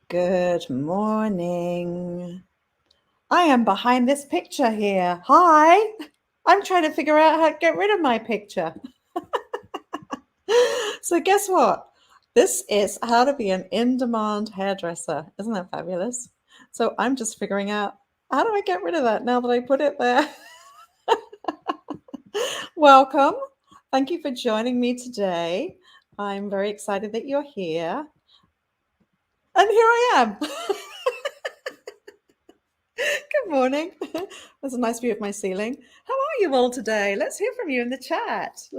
Good morning. I am behind this picture here. Hi. I'm trying to figure out how to get rid of my picture. So guess what? This is how to be an in-demand hairdresser. Isn't that fabulous? So I'm just figuring out how do I get rid of that now that I put it there? Welcome. Thank you for joining me today. I'm very excited that you're here. And here I am. Good morning. There's a nice view of my ceiling. How are you all today? Let's hear from you in the chat.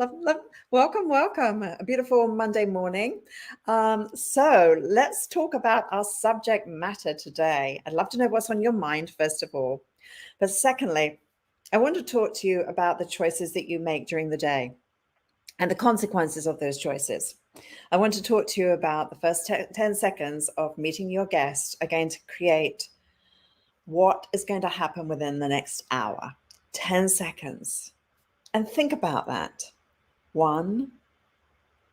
Welcome. A beautiful Monday morning. So let's talk about our subject matter today. I'd love to know what's on your mind, first of all. But secondly, I want to talk to you about the choices that you make during the day and the consequences of those choices. I want to talk to you about the first 10 seconds of meeting your guest are going to create what is going to happen within the next hour. 10 seconds. And think about that. 1,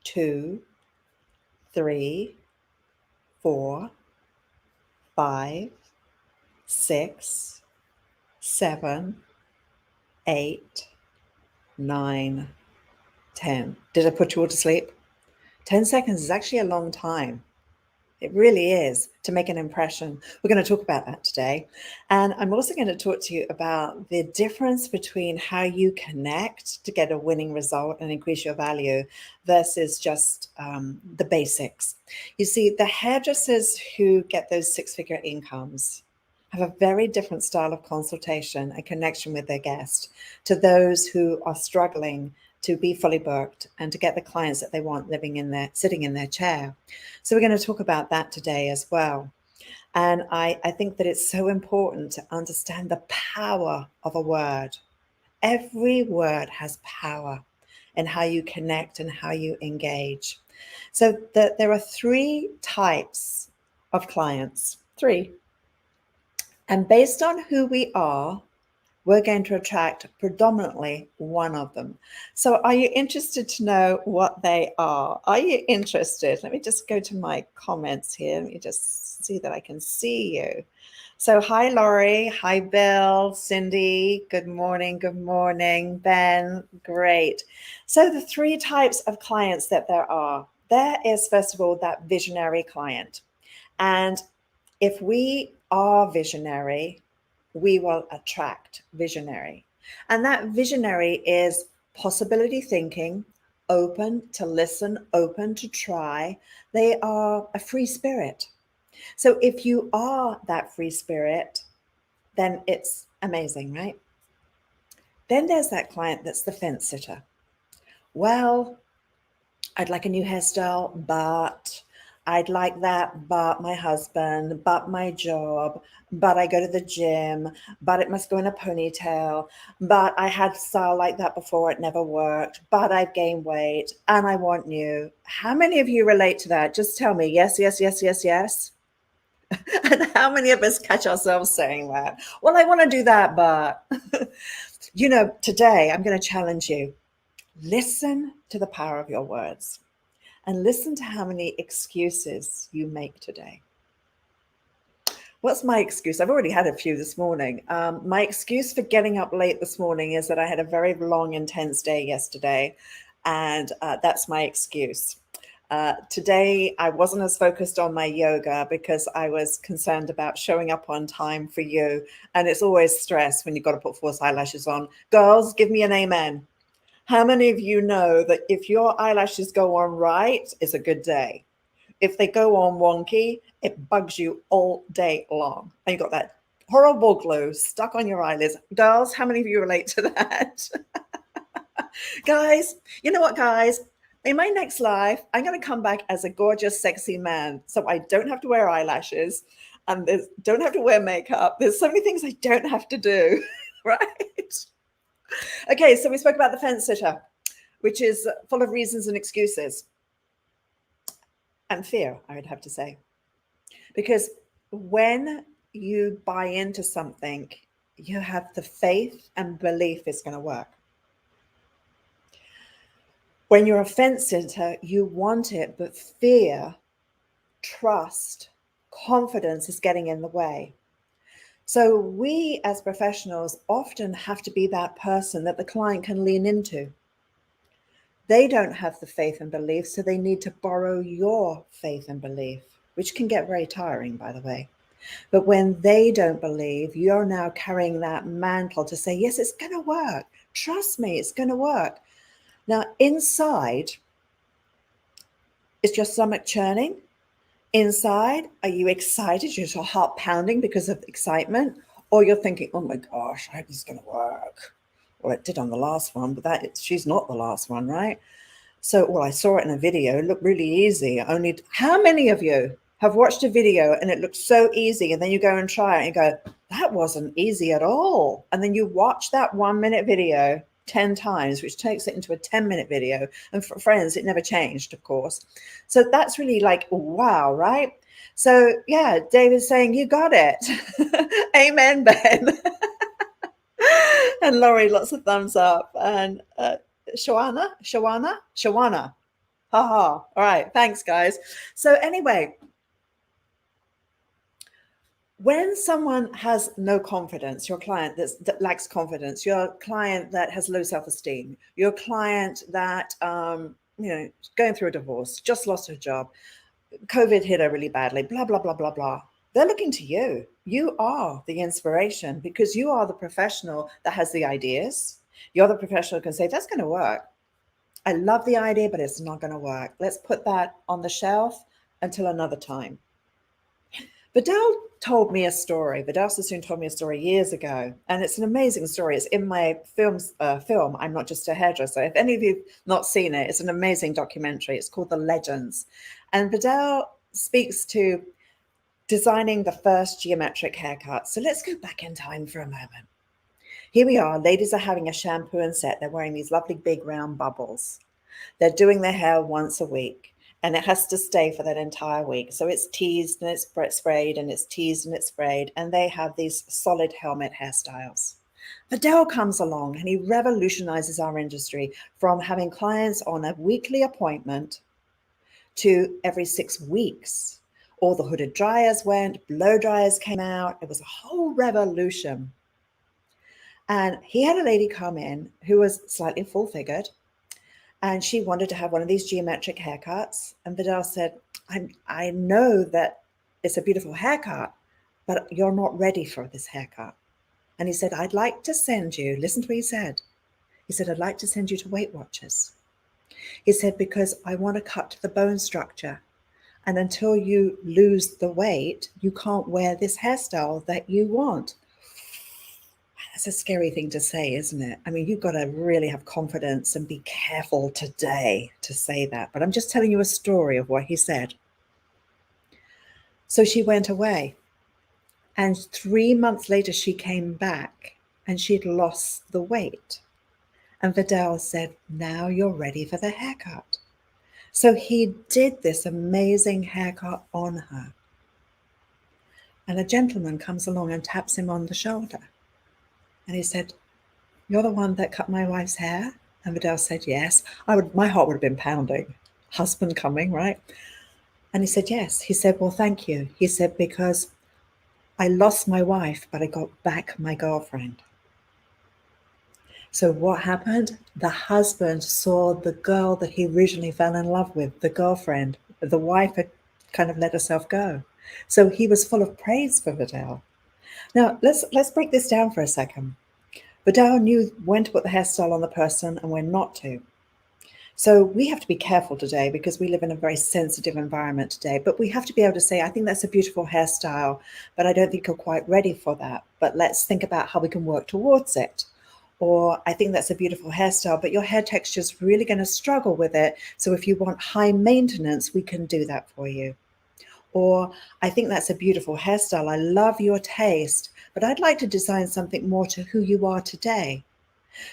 2, 3, 4, 5, 6, 7, 8, 9, 10. Did I put you all to sleep? 10 seconds is actually a long time. It really is, to make an impression. We're going to talk about that today. And I'm also going to talk to you about the difference between how you connect to get a winning result and increase your value versus just the basics. You see, the hairdressers who get those six-figure incomes have a very different style of consultation and connection with their guest to those who are struggling to be fully booked and to get the clients that they want sitting in their chair. So we're going to talk about that today as well. And I think that it's so important to understand the power of a word. Every word has power in how you connect and how you engage. So there are 3 types of clients, 3. And based on who we are, we're going to attract predominantly one of them. So are you interested to know what they are? Are you interested? Let me just go to my comments here. Let me just see that I can see you. So hi, Laurie. Hi, Bill, Cindy. Good morning. Good morning. Ben, great. So the 3 types of clients that there is, first of all, that visionary client. And if we are visionary, we will attract visionary. And that visionary is possibility thinking, open to listen, open to try. They are a free spirit. So if you are that free spirit, then it's amazing, right? Then there's that client that's the fence sitter. Well, I'd like a new hairstyle, but I'd like that, but my husband, but my job, but I go to the gym, but it must go in a ponytail, but I had style like that before, it never worked, but I've gained weight and I want new. How many of you relate to that? Just tell me, yes, yes, yes, yes, yes. And how many of us catch ourselves saying that? Well, I want to do that, but today I'm going to challenge you. Listen to the power of your words. And listen to how many excuses you make today. What's my excuse? I've already had a few this morning. My excuse for getting up late this morning is that I had a very long, intense day yesterday, and that's my excuse. Today, I wasn't as focused on my yoga because I was concerned about showing up on time for you. And it's always stress when you've got to put false eyelashes on. Girls, give me an amen. How many of you know that if your eyelashes go on right, it's a good day? If they go on wonky, it bugs you all day long. And you've got that horrible glue stuck on your eyelids. Girls, how many of you relate to that? Guys, you know what, guys? In my next life, I'm going to come back as a gorgeous, sexy man. So I don't have to wear eyelashes and don't have to wear makeup. There's so many things I don't have to do, right? Okay, so we spoke about the fence sitter, which is full of reasons and excuses and fear, I would have to say. Because when you buy into something, you have the faith and belief it's going to work. When you're a fence sitter, you want it, but fear, trust, confidence is getting in the way. So we as professionals often have to be that person that the client can lean into. They don't have the faith and belief, so they need to borrow your faith and belief, which can get very tiring, by the way. But when they don't believe, you're now carrying that mantle to say, yes, it's going to work. Trust me, it's going to work. Now, inside, is your stomach churning? Inside, are you excited? Is your heart pounding because of excitement? Or you're thinking, oh my gosh, I hope this is going to work. Well, it did on the last one, but she's not the last one, right? So, well, I saw it in a video. It looked really easy. Only, how many of you have watched a video and it looks so easy, and then you go and try it and you go, that wasn't easy at all. And then you watch that 1 minute video 10 times, which takes it into a 10-minute video. And for friends, it never changed, of course. So that's really like, wow, right? So yeah, David's saying, you got it. Amen, Ben. And Laurie, lots of thumbs up. And Shawana. Haha. All right. Thanks, guys. So anyway, when someone has no confidence, your client that lacks confidence, your client that has low self-esteem, your client that, going through a divorce, just lost her job, COVID hit her really badly, blah, blah, blah, blah, blah. They're looking to you. You are the inspiration because you are the professional that has the ideas. You're the professional who can say, that's going to work. I love the idea, but it's not going to work. Let's put that on the shelf until another time. Vidal told me a story. Vidal Sassoon told me a story years ago, and it's an amazing story. It's in my film. I'm Not Just a Hairdresser. If any of you have not seen it, it's an amazing documentary. It's called The Legends. And Vidal speaks to designing the first geometric haircut. So let's go back in time for a moment. Here we are. Ladies are having a shampoo and set. They're wearing these lovely big round bubbles. They're doing their hair once a week. And it has to stay for that entire week. So it's teased and it's sprayed and it's teased and it's sprayed. And they have these solid helmet hairstyles. Vidal comes along and he revolutionizes our industry from having clients on a weekly appointment to every 6 weeks. All the hooded dryers went, blow dryers came out. It was a whole revolution. And he had a lady come in who was slightly full-figured. And she wanted to have one of these geometric haircuts. And Vidal said, I know that it's a beautiful haircut, but you're not ready for this haircut. And he said, I'd like to send you, listen to what he said. He said, I'd like to send you to Weight Watchers. He said, because I want to cut the bone structure. And until you lose the weight, you can't wear this hairstyle that you want. That's a scary thing to say, isn't it? I mean, you've got to really have confidence and be careful today to say that. But I'm just telling you a story of what he said. So she went away. And 3 months later, she came back and she'd lost the weight. And Vidal said, now you're ready for the haircut. So he did this amazing haircut on her. And a gentleman comes along and taps him on the shoulder. And he said, you're the one that cut my wife's hair? And Vidal said, yes. My heart would have been pounding. Husband coming, right? And he said, yes. He said, well, thank you. He said, because I lost my wife, but I got back my girlfriend. So what happened? The husband saw the girl that he originally fell in love with, the girlfriend. The wife had kind of let herself go. So he was full of praise for Vidal. Now, let's break this down for a second. Vidal knew when to put the hairstyle on the person and when not to. So we have to be careful today because we live in a very sensitive environment today. But we have to be able to say, I think that's a beautiful hairstyle, but I don't think you're quite ready for that. But let's think about how we can work towards it. Or I think that's a beautiful hairstyle, but your hair texture is really going to struggle with it. So if you want high maintenance, we can do that for you. Or I think that's a beautiful hairstyle. I love your taste, but I'd like to design something more to who you are today.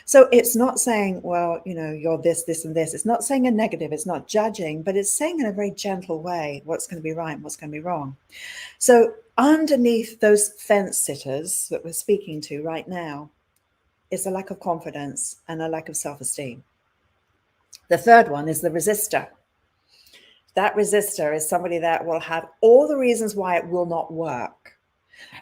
So it's not saying, well, you're this, this, and this. It's not saying a negative. It's not judging, but it's saying in a very gentle way what's going to be right and what's going to be wrong. So underneath those fence sitters that we're speaking to right now is a lack of confidence and a lack of self-esteem. The third one is the resistor. That resistor is somebody that will have all the reasons why it will not work.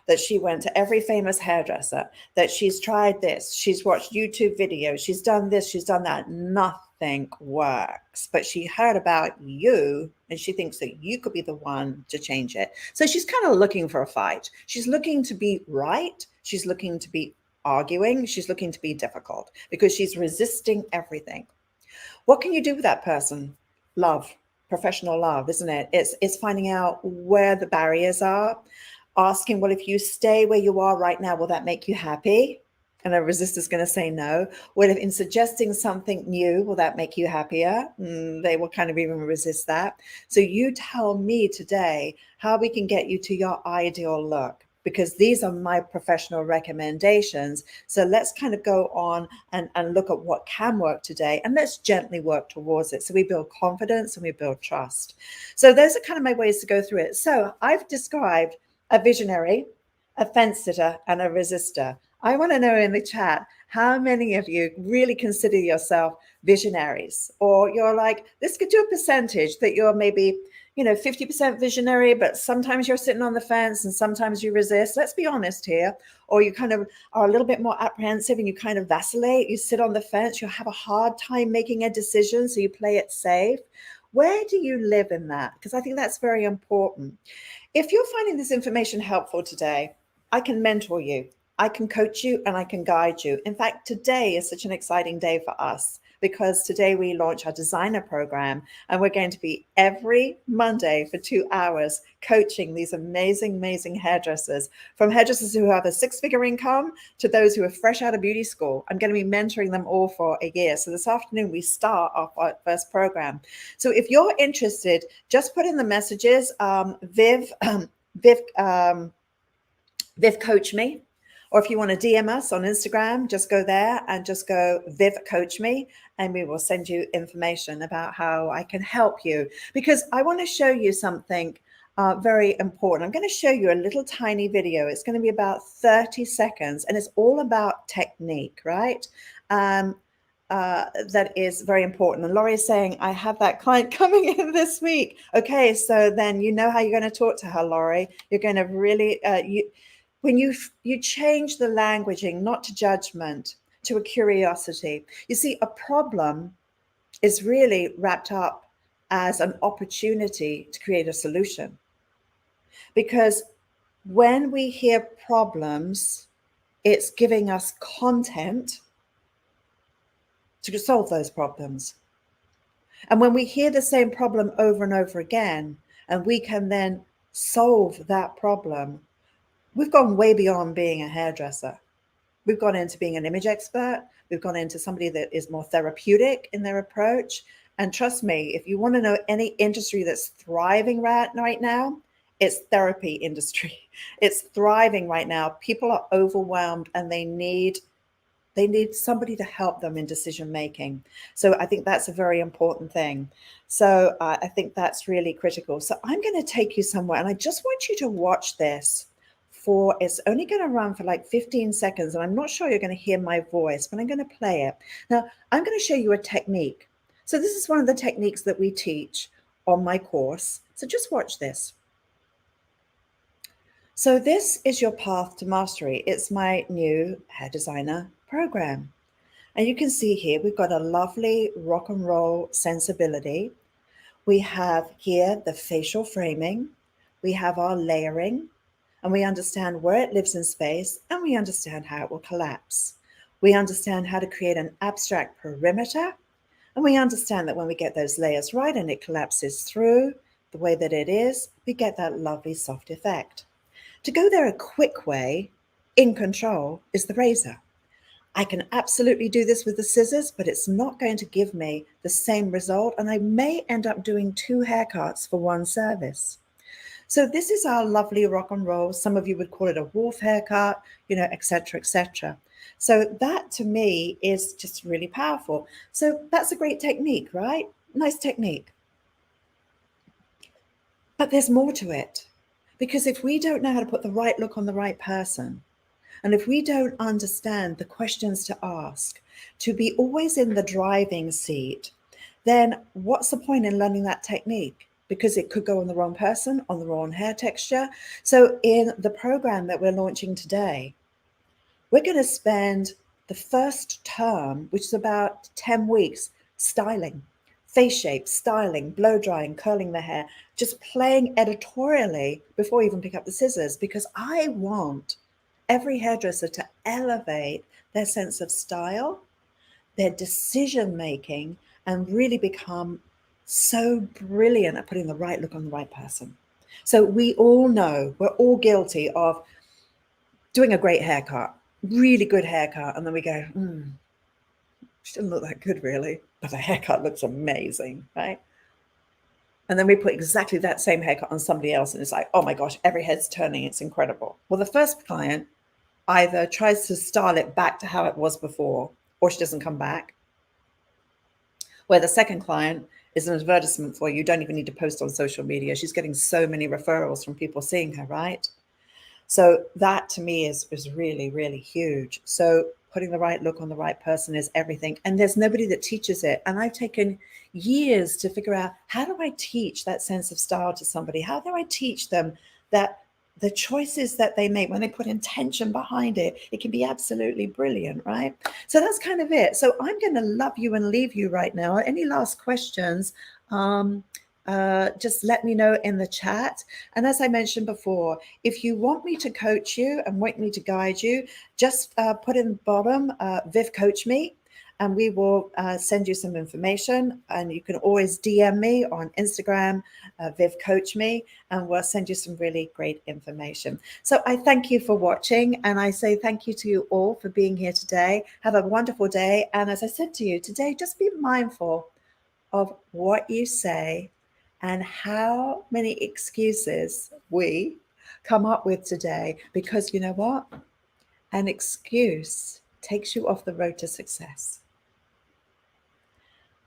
That she went to every famous hairdresser, that she's tried this, she's watched YouTube videos, she's done this, she's done that. Nothing works. But she heard about you and she thinks that you could be the one to change it. So she's kind of looking for a fight. She's looking to be right. She's looking to be arguing. She's looking to be difficult because she's resisting everything. What can you do with that person? Love, professional love, isn't it? It's finding out where the barriers are, asking, well, if you stay where you are right now, will that make you happy? And a resistor's going to say no. Well, if in suggesting something new, will that make you happier? They will kind of even resist that. So you tell me today how we can get you to your ideal look, because these are my professional recommendations. So let's kind of go on and look at what can work today, and let's gently work towards it. So we build confidence and we build trust. So those are kind of my ways to go through it. So I've described a visionary, a fence sitter, and a resistor. I want to know in the chat, how many of you really consider yourself visionaries? Or you're like, let's get to a percentage that you're maybe, 50% visionary, but sometimes you're sitting on the fence and sometimes you resist. Let's be honest here. Or you kind of are a little bit more apprehensive and you kind of vacillate. You sit on the fence, you have a hard time making a decision, so you play it safe. Where do you live in that? Because I think that's very important. If you're finding this information helpful today, I can mentor you, I can coach you, and I can guide you. In fact, today is such an exciting day for us because today we launch our designer program, and we're going to be every Monday for 2 hours coaching these amazing, amazing hairdressers, from hairdressers who have a 6-figure income to those who are fresh out of beauty school. I'm going to be mentoring them all for a year. So this afternoon we start our first program. So if you're interested, just put in the messages, Viv Coach Me. Or if you want to DM us on Instagram, just go there and just go Viv Coach Me, and we will send you information about how I can help you. Because I want to show you something very important. I'm going to show you a little tiny video. It's going to be about 30 seconds, and it's all about technique, right? That is very important. And Laurie is saying, I have that client coming in this week. Okay, so then you know how you're going to talk to her, Laurie. You're going to really, when you change the languaging, not to judgment, to a curiosity. You see, a problem is really wrapped up as an opportunity to create a solution. Because when we hear problems, it's giving us content to solve those problems. And when we hear the same problem over and over again, and we can then solve that problem, we've gone way beyond being a hairdresser. We've gone into being an image expert. We've gone into somebody that is more therapeutic in their approach. And trust me, if you want to know any industry that's thriving right now, it's therapy industry. It's thriving right now. People are overwhelmed and they need somebody to help them in decision making. So I think that's a very important thing. So I think that's really critical. So I'm going to take you somewhere, and I just want you to watch this. It's only going to run for like 15 seconds, and I'm not sure you're going to hear my voice, but I'm going to play it. Now, I'm going to show you a technique. So this is one of the techniques that we teach on my course. So just watch this. So this is your path to mastery. It's my new hair designer program. And you can see here, we've got a lovely rock and roll sensibility. We have here the facial framing. We have our layering, and we understand where it lives in space, and we understand how it will collapse. We understand how to create an abstract perimeter, and we understand that when we get those layers right and it collapses through the way that it is, we get that lovely soft effect. To go there a quick way, in control, is the razor. I can absolutely do this with the scissors, but it's not going to give me the same result, and I may end up doing 2 haircuts for one service. So this is our lovely rock and roll. Some of you would call it a wolf haircut, et cetera, et cetera. So that to me is just really powerful. So that's a great technique, right? Nice technique. But there's more to it, because if we don't know how to put the right look on the right person, and if we don't understand the questions to ask, to be always in the driving seat, then what's the point in learning that technique? because it could go on the wrong person, on the wrong hair texture. So in the program that we're launching today, we're going to spend the first term, which is about 10 weeks, styling, face shape, styling, blow drying, curling the hair, just playing editorially before you even pick up the scissors, because I want every hairdresser to elevate their sense of style, their decision making, and really become so brilliant at putting the right look on the right person. So we all know, we're all guilty of doing a great haircut, really good haircut, and then we go, she didn't look that good really, but the haircut looks amazing, right? And then we put exactly that same haircut on somebody else, and it's like, oh my gosh, every head's turning, it's incredible. Well, the first client either tries to style it back to how it was before, or she doesn't come back. Where the second client is an advertisement for you, don't even need to post on social media. She's getting so many referrals from people seeing her, right? So that to me is really, really huge. So putting the right look on the right person is everything. And there's nobody that teaches it. And I've taken years to figure out, how do I teach that sense of style to somebody? How do I teach them that the choices that they make, when they put intention behind it, it can be absolutely brilliant, right? So that's kind of it. So I'm going to love you and leave you right now. Any last questions? Just let me know in the chat. And as I mentioned before, if you want me to coach you and want me to guide you, just put in the bottom, Viv Coach Me, and we will send you some information. And you can always DM me on Instagram, Viv Coach Me, and we'll send you some really great information. So I thank you for watching, and I say thank you to you all for being here today. Have a wonderful day. And as I said to you today, just be mindful of what you say and how many excuses we come up with today, because you know what? An excuse takes you off the road to success.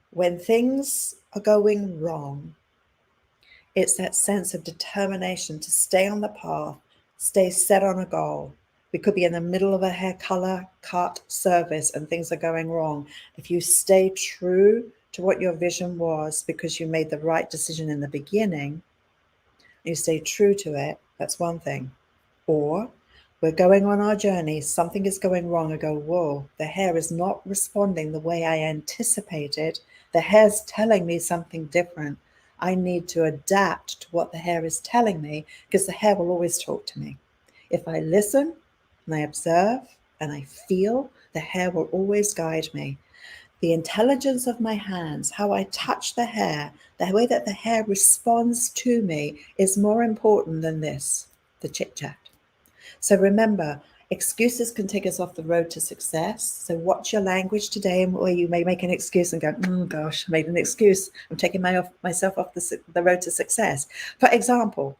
When things are going wrong, it's that sense of determination to stay on the path, stay set on a goal. We could be in the middle of a hair color cut service and things are going wrong. If you stay true to what your vision was, because you made the right decision in the beginning, you stay true to it, that's one thing. Or we're going on our journey, something is going wrong, I go, whoa, the hair is not responding the way I anticipated. The hair's telling me something different. I need to adapt to what the hair is telling me, because the hair will always talk to me. If I listen and I observe and I feel, the hair will always guide me. The intelligence of my hands, how I touch the hair, the way that the hair responds to me is more important than this, the chit chat. So remember, excuses can take us off the road to success. So watch your language today, and where you may make an excuse and go, oh gosh, I made an excuse. I'm taking myself off the road to success. For example,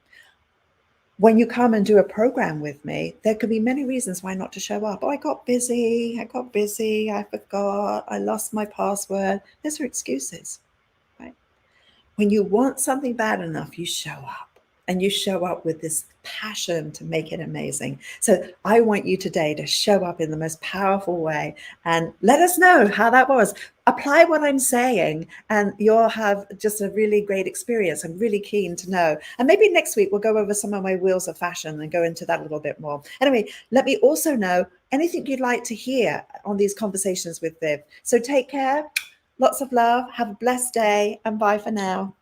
when you come and do a program with me, there could be many reasons why not to show up. Oh, I got busy, I forgot, I lost my password. Those are excuses, right? When you want something bad enough, you show up. And you show up with this passion to make it amazing. So I want you today to show up in the most powerful way, and let us know how that was. Apply what I'm saying and you'll have just a really great experience. I'm really keen to know. And maybe next week we'll go over some of my wheels of fashion and go into that a little bit more. Anyway, let me also know anything you'd like to hear on these conversations with Viv. So take care. Lots of love. Have a blessed day, and bye for now.